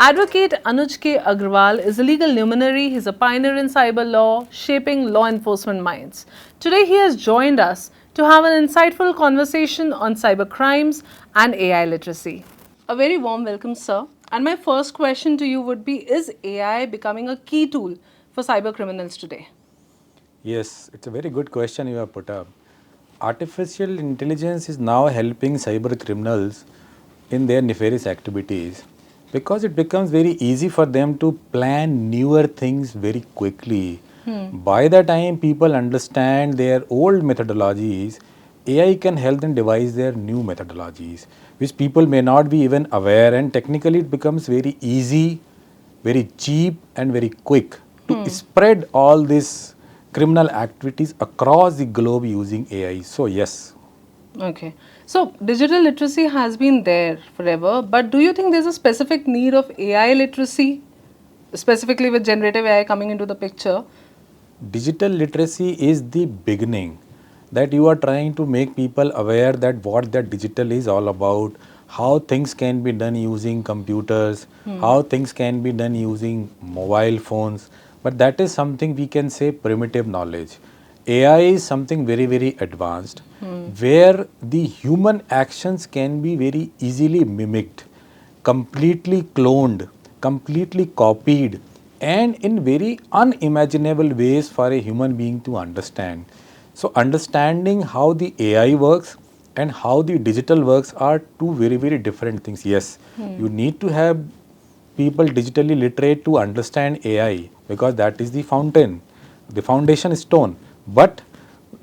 Advocate Anuj K. Agrawal is a legal luminary. He's a pioneer in cyber law, shaping law enforcement minds. Today, he has joined us to have an insightful conversation on cyber crimes and AI literacy. A very warm welcome, sir. And my first question to you would be, is AI becoming a key tool for cyber criminals today? Yes, it's a very good question you have put up. Artificial intelligence is now helping cyber criminals in their nefarious activities because it becomes very easy for them to plan newer things very quickly. By the time people understand their old methodologies, AI can help them devise their new methodologies, which people may not be even aware, and technically it becomes very easy, very cheap and very quick to spread all these criminal activities across the globe using AI. So yes. Okay. So, digital literacy has been there forever, but do you think there's a specific need of AI literacy, specifically with generative AI coming into the picture? Digital literacy is the beginning, that you are trying to make people aware that what that digital is all about, how things can be done using computers, how things can be done using mobile phones. But that is something we can say primitive knowledge. AI is something very, very advanced, where the human actions can be very easily mimicked, completely cloned, completely copied, and in very unimaginable ways for a human being to understand. So, understanding how the AI works and how the digital works are two very, very different things. Yes, you need to have people digitally literate to understand AI because that is the foundation stone. But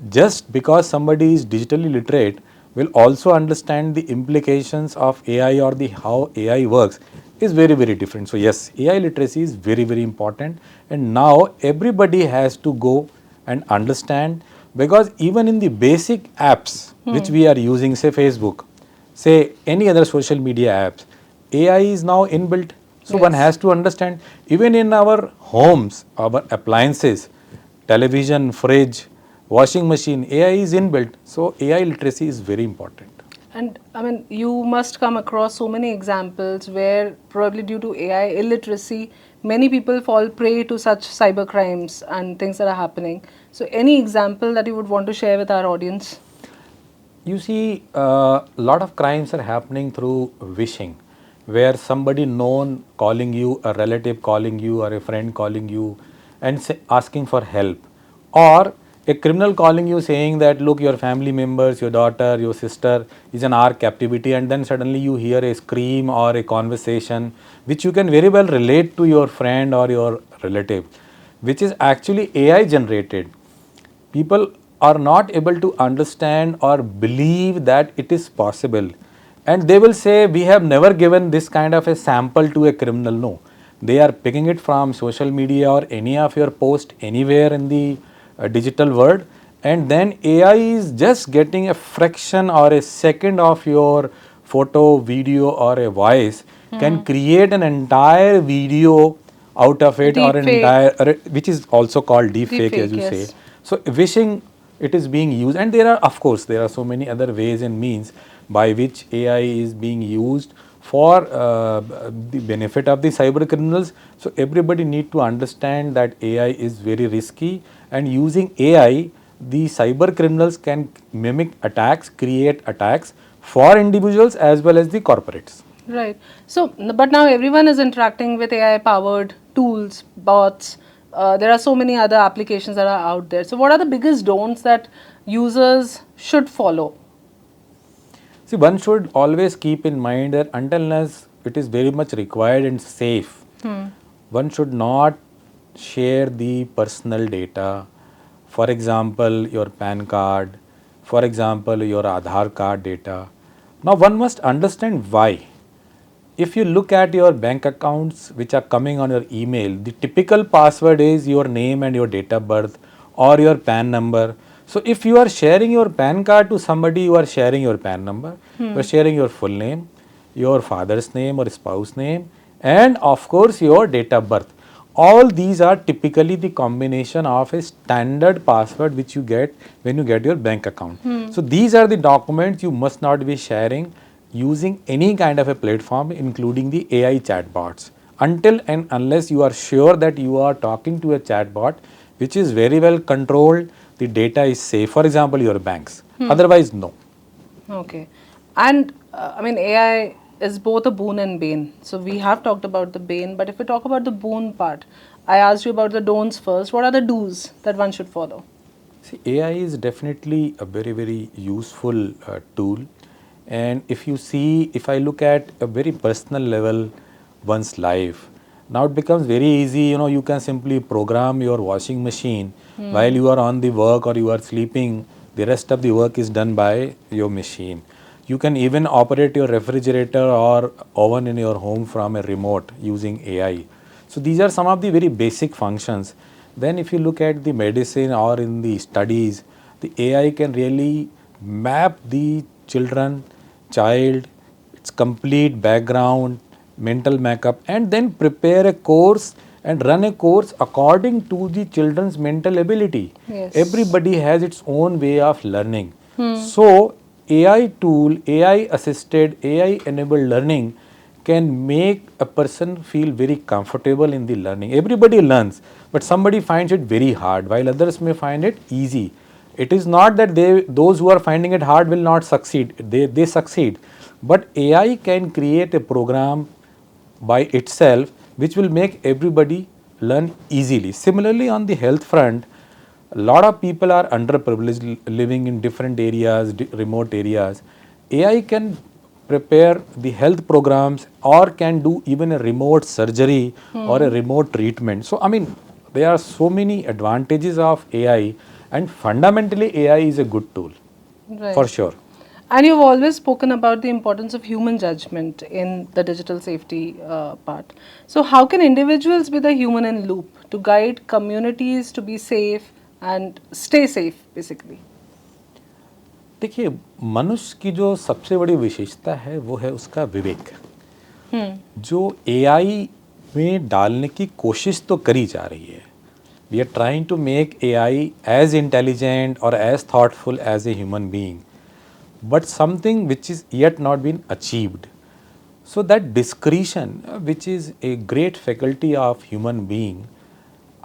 just because somebody is digitally literate will also understand the implications of AI or the how AI works is very, very different. So yes, AI literacy is very, very important, and now everybody has to go and understand, because even in the basic apps which we are using, say Facebook, say any other social media apps, AI is now inbuilt. So one has to understand, even in our homes, our appliances, television, fridge, washing machine, AI is inbuilt. So AI literacy is very important. And I mean, you must come across so many examples where probably due to AI illiteracy, many people fall prey to such cyber crimes and things that are happening. So, any example that you would want to share with our audience? You see, a lot of crimes are happening through phishing, where somebody known calling you, a relative calling you, or a friend calling you, and asking for help, or a criminal calling you saying that, look, your family members, your daughter, your sister is in our captivity, and then suddenly you hear a scream or a conversation which you can very well relate to your friend or your relative, which is actually AI generated. People are not able to understand or believe that it is possible, and they will say, we have never given this kind of a sample to a criminal. No, they are picking it from social media or any of your post anywhere in the digital world, and then AI is just getting a fraction or a second of your photo, video or a voice, can create an entire video out of it, or an entire, which is also called deepfake, as you say. So wishing it is being used, and there are, of course, there are so many other ways and means by which AI is being used for the benefit of the cyber criminals. So everybody need to understand that AI is very risky, and using AI, the cyber criminals can mimic attacks, create attacks for individuals as well as the corporates. Right. So, but now everyone is interacting with AI powered tools, bots. There are so many other applications that are out there. So, what are the biggest don'ts that users should follow? See, one should always keep in mind that until unless it is very much required and safe, one should not share the personal data. For example, your PAN card, for example, your Aadhaar card data. Now, one must understand why. If you look at your bank accounts which are coming on your email, the typical password is your name and your date of birth or your PAN number. So if you are sharing your PAN card to somebody, you are sharing your PAN number, you are sharing your full name, your father's name or spouse name, and of course your date of birth. All these are typically the combination of a standard password which you get when you get your bank account. So these are the documents you must not be sharing using any kind of a platform, including the AI chatbots, until and unless you are sure that you are talking to a chatbot which is very well controlled, the data is safe. For example, your banks. Otherwise, no. Okay. And I mean, AI is both a boon and bane. So we have talked about the bane, but if we talk about the boon part, I asked you about the don'ts first. What are the do's that one should follow? See, AI is definitely a very, very useful tool. And if you see, if I look at a very personal level, one's life, now it becomes very easy. You can simply program your washing machine while you are on the work or you are sleeping. The rest of the work is done by your machine. You can even operate your refrigerator or oven in your home from a remote using AI. So these are some of the very basic functions. Then if you look at the medicine or in the studies, the AI can really map the child, its complete background, mental makeup, and then prepare a course and run a course according to the children's mental ability. Yes. Everybody has its own way of learning. So AI tool, AI assisted, AI enabled learning can make a person feel very comfortable in the learning. Everybody learns, but somebody finds it very hard, while others may find it easy. It is not that those who are finding it hard will not succeed. They succeed. But AI can create a program by itself which will make everybody learn easily. Similarly, on the health front, a lot of people are underprivileged living in different areas, remote areas. AI can prepare the health programs or can do even a remote surgery or a remote treatment. So, I mean, there are so many advantages of AI, and fundamentally, AI is a good tool Right. for sure. And you've always spoken about the importance of human judgment in the digital safety part. So, how can individuals be the human in loop to guide communities to be safe and stay safe, basically? देखिए, मनुष्य की जो सबसे बड़ी विशेषता है वो है उसका विवेक। जो एआई में डालने की कोशिश तो करी जा रही है, we are trying to make AI as intelligent और as thoughtful as a human being, but something which is yet not been achieved. So that discretion, which is a great faculty of human being,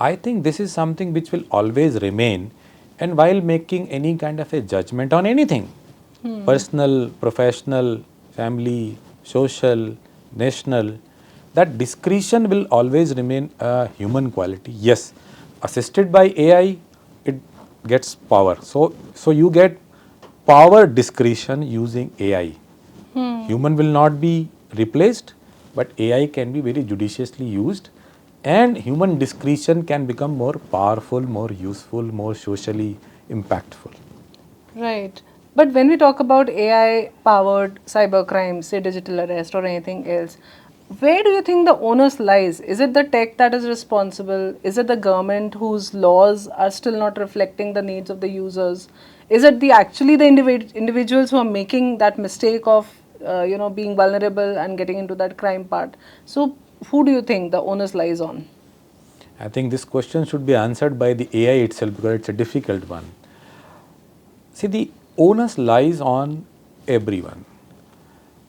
I think this is something which will always remain. And while making any kind of a judgment on anything, personal, professional, family, social, national, that discretion will always remain a human quality. Yes, assisted by AI, it gets power. So you get power discretion using AI. Human will not be replaced, but AI can be very judiciously used, and human discretion can become more powerful, more useful, more socially impactful. Right. But when we talk about AI powered cybercrime, say digital arrest or anything else, where do you think the onus lies? Is it the tech that is responsible? Is it the government whose laws are still not reflecting the needs of the users? Is it actually the individuals who are making that mistake of being vulnerable and getting into that crime part? So who do you think the onus lies on? I think this question should be answered by the AI itself because it's a difficult one. See, the onus lies on everyone.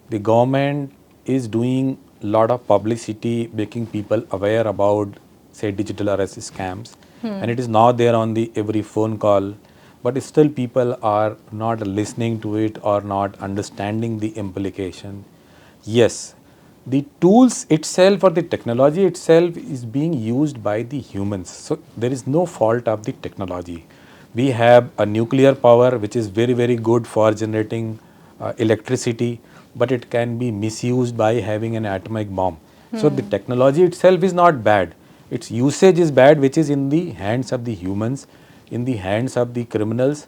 The government is doing a lot of publicity, making people aware about, say, digital arrest scams, and it is now there on the every phone call, but still people are not listening to it or not understanding the implication. Yes, the tools itself or the technology itself is being used by the humans, so there is no fault of the technology. We have a nuclear power which is very, very good for generating electricity, but it can be misused by having an atomic bomb. So the technology itself is not bad. Its usage is bad, which is in the hands of the humans, in the hands of the criminals.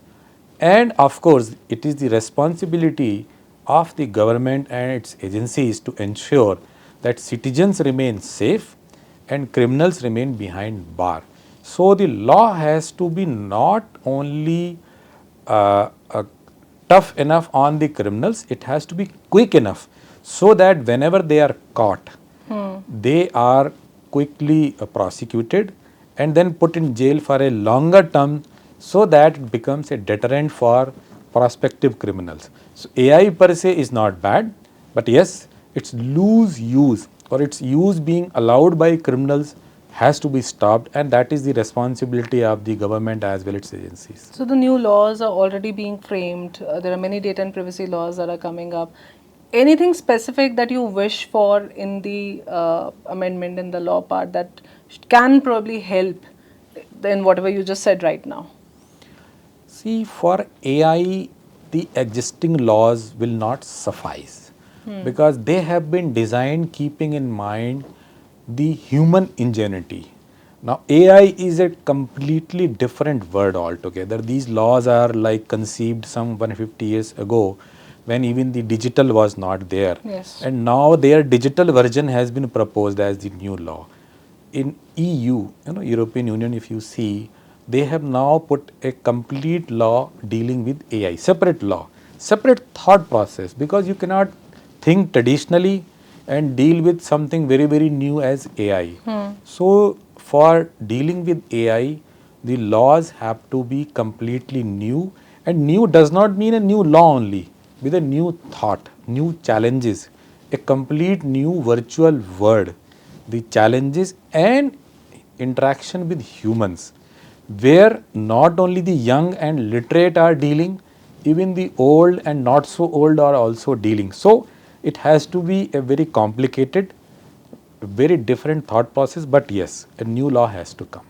And of course, it is the responsibility of the government and its agencies to ensure that citizens remain safe and criminals remain behind bar. So the law has to be not only tough enough on the criminals, it has to be quick enough so that whenever they are caught, they are quickly prosecuted and then put in jail for a longer term so that it becomes a deterrent for prospective criminals. So AI per se is not bad, but yes, its loose use or its use being allowed by criminals has to be stopped, and that is the responsibility of the government as well as its agencies. So the new laws are already being framed. There are many data and privacy laws that are coming up. Anything specific that you wish for in the amendment in the law part that can probably help in whatever you just said right now? See, for AI, the existing laws will not suffice because they have been designed keeping in mind the human ingenuity. Now, AI is a completely different word altogether. These laws are like conceived some 150 years ago when even the digital was not there. Yes. And now their digital version has been proposed as the new law. In EU, European Union, if you see, they have now put a complete law dealing with AI, separate law, separate thought process, because you cannot think traditionally and deal with something very, very new as AI. So, for dealing with AI, the laws have to be completely new, and new does not mean a new law only, with a new thought, new challenges, a complete new virtual world, the challenges and interaction with humans, where not only the young and literate are dealing, even the old and not so old are also dealing. So it has to be a very complicated, very different thought process, but yes, a new law has to come.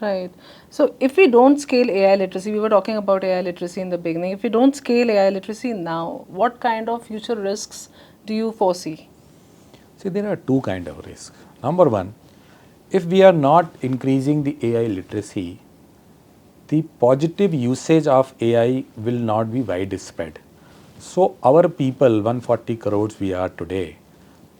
Right. So if we don't scale AI literacy, we were talking about AI literacy in the beginning. If we don't scale AI literacy now, what kind of future risks do you foresee? See, there are two kinds of risks. Number one, if we are not increasing the AI literacy, the positive usage of AI will not be widespread. So our people, 140 crores we are today,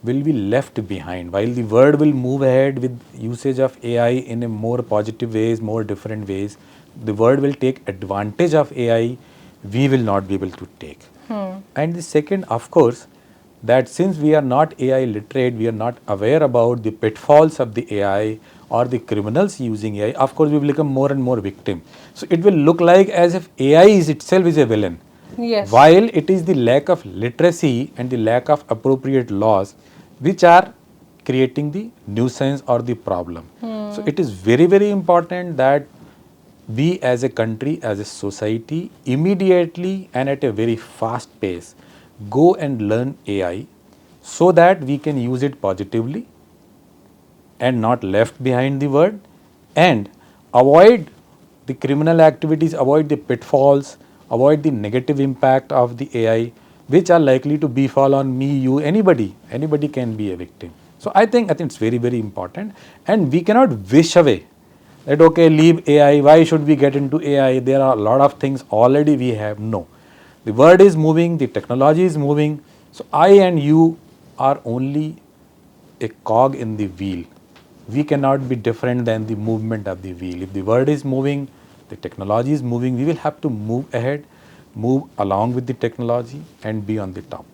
will be left behind. While the world will move ahead with usage of AI in a more positive ways, more different ways, the world will take advantage of AI, we will not be able to take. And the second, of course, that since we are not AI literate, we are not aware about the pitfalls of the AI or the criminals using AI, of course we will become more and more victim. So it will look like as if AI is itself is a villain. Yes. While it is the lack of literacy and the lack of appropriate laws which are creating the nuisance or the problem. So it is very, very important that we as a country, as a society, immediately and at a very fast pace go and learn AI so that we can use it positively and not left behind the world, and avoid the criminal activities, avoid the pitfalls, avoid the negative impact of the AI which are likely to befall on me, you, anybody can be a victim. So I think it's very, very important, and we cannot wish away that okay, leave AI, why should we get into AI, there are a lot of things already we have. No, the world is moving, the technology is moving, so I and you are only a cog in the wheel. We cannot be different than the movement of the wheel. If the world is moving, the technology is moving, we will have to move ahead, move along with the technology and be on the top.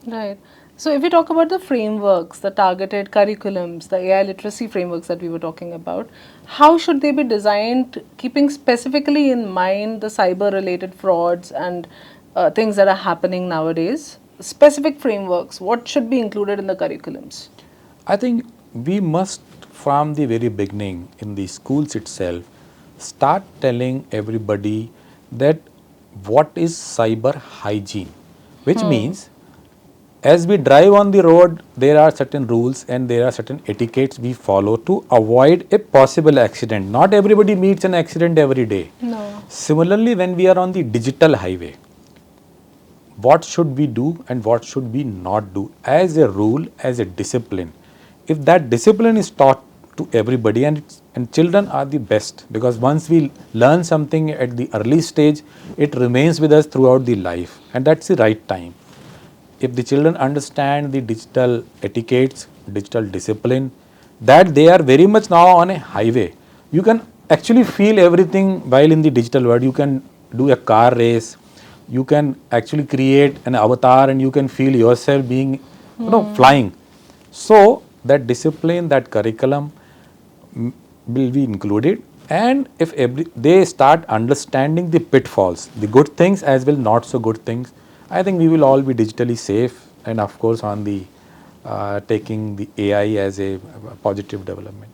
Right. So if we talk about the frameworks, the targeted curriculums, the AI literacy frameworks that we were talking about, how should they be designed keeping specifically in mind the cyber related frauds and things that are happening nowadays? Specific frameworks, what should be included in the curriculums? I think we must, from the very beginning in the schools itself, start telling everybody that what is cyber hygiene, which means as we drive on the road, there are certain rules and there are certain etiquettes we follow to avoid a possible accident. Not everybody meets an accident every day. No. Similarly, when we are on the digital highway, what should we do and what should we not do as a rule, as a discipline. If that discipline is taught to everybody, and children are the best, because once we learn something at the early stage, it remains with us throughout the life, and that's the right time. If the children understand the digital etiquettes, digital discipline, that they are very much now on a highway. You can actually feel everything while in the digital world. You can do a car race, you can actually create an avatar and you can feel yourself being flying. So that discipline, that curriculum will be included, and if they start understanding the pitfalls, the good things as well not so good things, I think we will all be digitally safe and of course on the taking the AI as a positive development.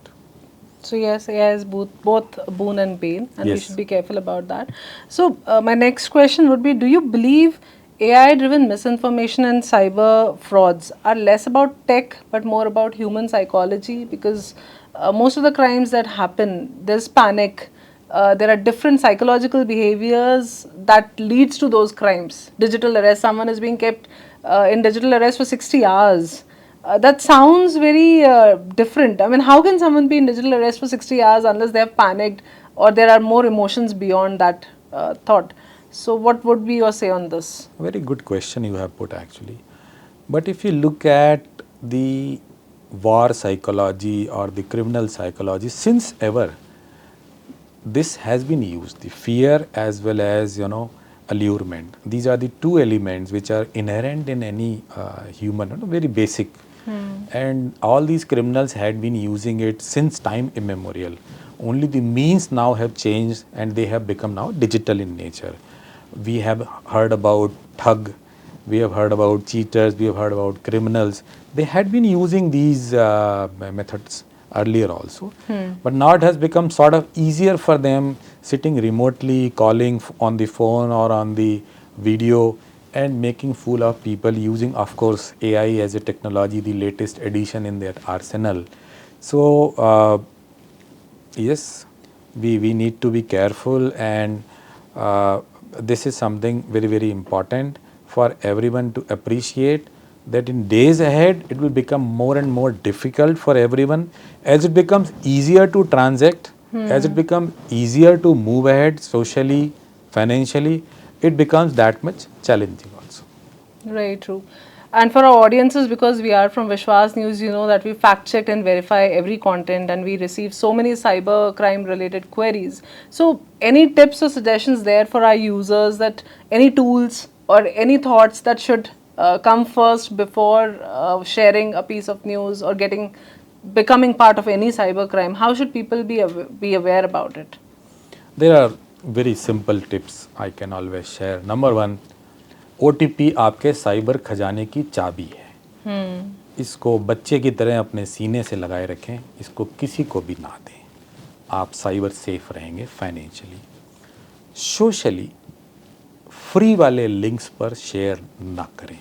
So yes, AI is both a boon and bane, and we Yes. should be careful about that. So my next question would be: do you believe AI-driven misinformation and cyber frauds are less about tech but more about human psychology? Because most of the crimes that happen, there's panic. There are different psychological behaviors that leads to those crimes. Digital arrest: someone is being kept in digital arrest for 60 hours. That sounds very different. I mean, how can someone be in digital arrest for 60 hours unless they have panicked or there are more emotions beyond that thought? So, what would be your say on this? Very good question you have put actually. But if you look at the war psychology or the criminal psychology, since ever, this has been used, the fear as well as, allurement. These are the two elements which are inherent in any human, very basic. And all these criminals had been using it since time immemorial. Only the means now have changed and they have become now digital in nature. We have heard about thug, we have heard about cheaters, we have heard about criminals. They had been using these methods earlier also. But now it has become sort of easier for them sitting remotely, calling on the phone or on the video and making fool of people using, of course, AI as a technology, the latest addition in their arsenal. So, yes, we need to be careful, and this is something very, very important for everyone to appreciate, that in days ahead it will become more and more difficult for everyone as it becomes easier to transact, as it becomes easier to move ahead socially, financially, it becomes that much challenging also. Very true. And for our audiences, because we are from Vishvas News, you know that we fact check and verify every content and we receive so many cyber crime related queries. So, any tips or suggestions there for our users, that any tools or any thoughts that should come first before sharing a piece of news or becoming part of any cyber crime? How should people be aware about it? There are very simple tips I can always share. Number one, OTP आपके cyber खजाने की चाबी है. इसको बच्चे की तरह अपने सीने से लगाए रखें, इसको किसी को भी ना दें. आप साइबर सेफ रहेंगे फाइनेंशियली. सोशली फ्री वाले लिंक्स पर शेयर ना करें,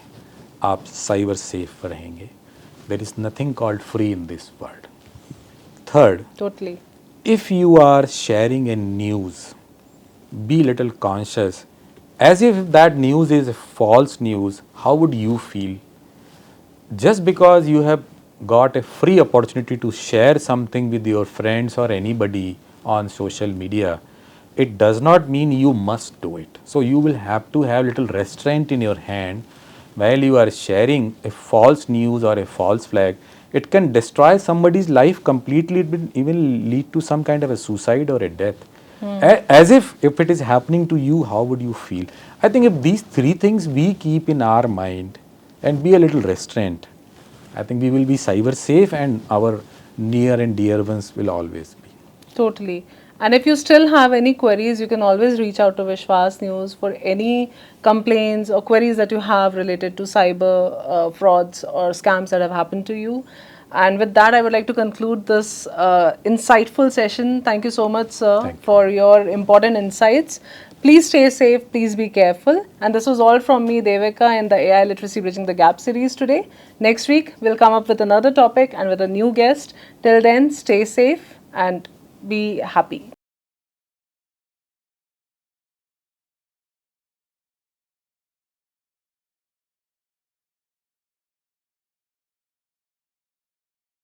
आप साइबर सेफ रहेंगे. There is nothing called free in this world. Third, Totally. if you are sharing a news, be little conscious. As if that news is false news, how would you feel? Just because you have got a free opportunity to share something with your friends or anybody on social media, it does not mean you must do it. So you will have to have little restraint in your hand while you are sharing a false news or a false flag. It can destroy somebody's life completely. It will even lead to some kind of a suicide or a death. As if it is happening to you, how would you feel? I think if these three things we keep in our mind and be a little restrained, I think we will be cyber safe and our near and dear ones will always be. Totally. And if you still have any queries, you can always reach out to Vishwas News for any complaints or queries that you have related to cyber frauds or scams that have happened to you. And with that, I would like to conclude this insightful session. Thank you so much, sir, for your important insights. Please stay safe, please be careful. And this was all from me, Devika, in the AI Literacy Bridging the Gap series today. Next week, we'll come up with another topic and with a new guest. Till then, stay safe and be happy.